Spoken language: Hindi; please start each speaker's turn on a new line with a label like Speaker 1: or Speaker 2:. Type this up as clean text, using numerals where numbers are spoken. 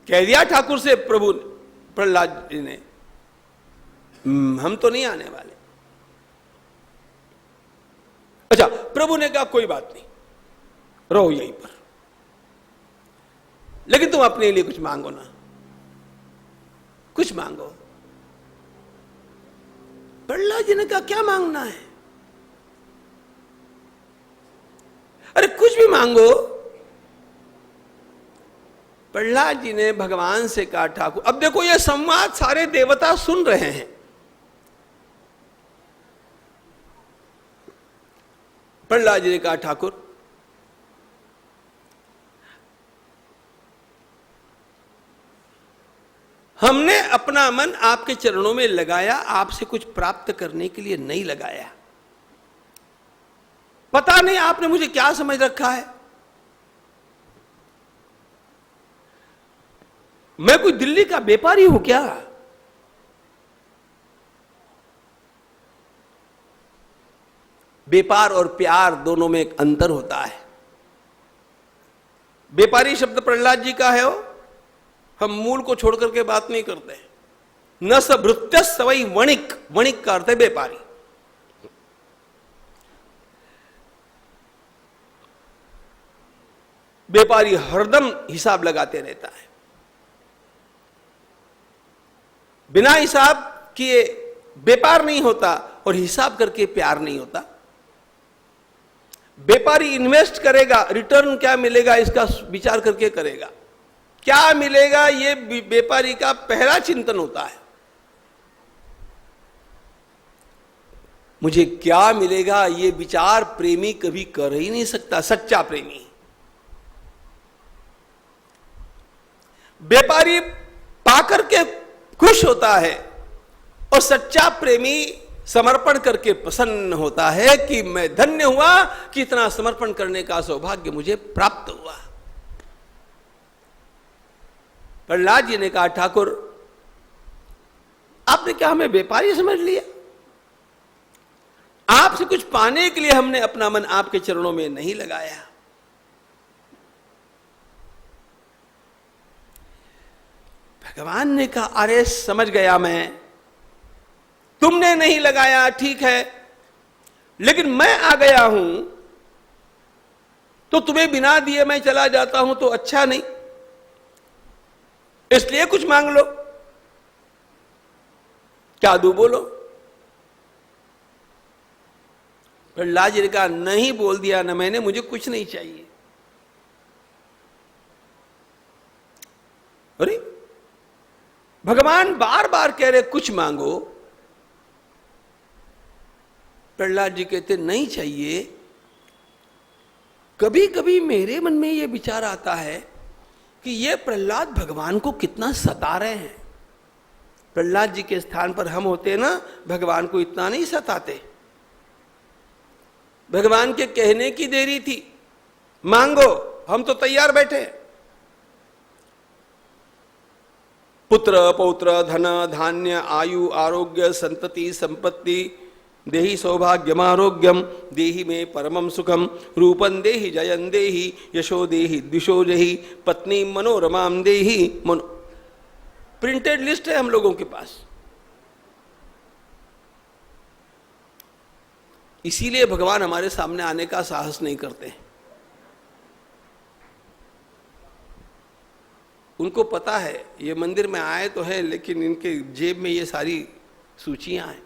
Speaker 1: कह दिया ठाकुर से प्रभु प्रहलाद जी ने, हम तो नहीं आने वाले। अच्छा, प्रभु ने कहा कोई बात नहीं, रहो यहीं पर, लेकिन तुम अपने लिए कुछ मांगो ना, कुछ मांगो। प्रहलाद जी ने कहा क्या मांगना है? अरे कुछ भी मांगो। प्रहलाद जी ने भगवान से कहा ठाकुर, अब देखो ये संवाद सारे देवता सुन रहे हैं। प्रहलाद जी ने कहा ठाकुर हमने अपना मन आपके चरणों में लगाया, आपसे कुछ प्राप्त करने के लिए नहीं लगाया। पता नहीं आपने मुझे क्या समझ रखा है। मैं कोई दिल्ली का व्यापारी हूं क्या? व्यापार और प्यार दोनों में एक अंतर होता है। व्यापारी शब्द प्रहलाद जी का है हो, हम मूल को छोड़कर के बात नहीं करते। न स भृत्य सवई वणिक, वणिक का अर्थ है व्यापारी। व्यापारी हरदम हिसाब लगाते रहता है, बिना हिसाब किए व्यापार नहीं होता और हिसाब करके प्यार नहीं होता। व्यापारी इन्वेस्ट करेगा, रिटर्न क्या मिलेगा इसका विचार करके करेगा। क्या मिलेगा ये व्यापारी का पहला चिंतन होता है। मुझे क्या मिलेगा ये विचार प्रेमी कभी कर ही नहीं सकता, सच्चा प्रेमी। व्यापारी पाकर के खुश होता है और सच्चा प्रेमी समर्पण करके प्रसन्न होता है कि मैं धन्य हुआ कि इतना समर्पण करने का सौभाग्य मुझे प्राप्त हुआ। प्रहलाद जी ने कहा ठाकुर आपने क्या हमें व्यापारी समझ लिया? आपसे कुछ पाने के लिए हमने अपना मन आपके चरणों में नहीं लगाया। भगवान ने कहा अरे समझ गया मैं, तुमने नहीं लगाया ठीक है, लेकिन मैं आ गया हूं तो तुम्हें बिना दिए मैं चला जाता हूं तो अच्छा नहीं, इसलिए कुछ मांग लो। क्या दूं बोलो? प्रहलाद जी ने कहा नहीं बोल दिया ना मैंने, मुझे कुछ नहीं चाहिए। अरे भगवान बार बार कह रहे कुछ मांगो, प्रहलाद जी कहते नहीं चाहिए। कभी कभी मेरे मन में यह विचार आता है कि ये प्रहलाद भगवान को कितना सता रहे हैं। प्रहलाद जी के स्थान पर हम होते ना, भगवान को इतना नहीं सताते। भगवान के कहने की देरी थी, मांगो, हम तो तैयार बैठे। पुत्र पौत्र धन धान्य आयु आरोग्य संतति संपत्ति देहि सौभाग्यम आरोग्यम देहि में परमम सुखम रूपं देहि जयं देहि यशो देहि द्विषो देहि पत्नी मनोरमाम देहि मनो। प्रिंटेड लिस्ट है हम लोगों के पास। इसीलिए भगवान हमारे सामने आने का साहस नहीं करते। उनको पता है ये मंदिर में आए तो है, लेकिन इनके जेब में ये सारी सूचियां हैं।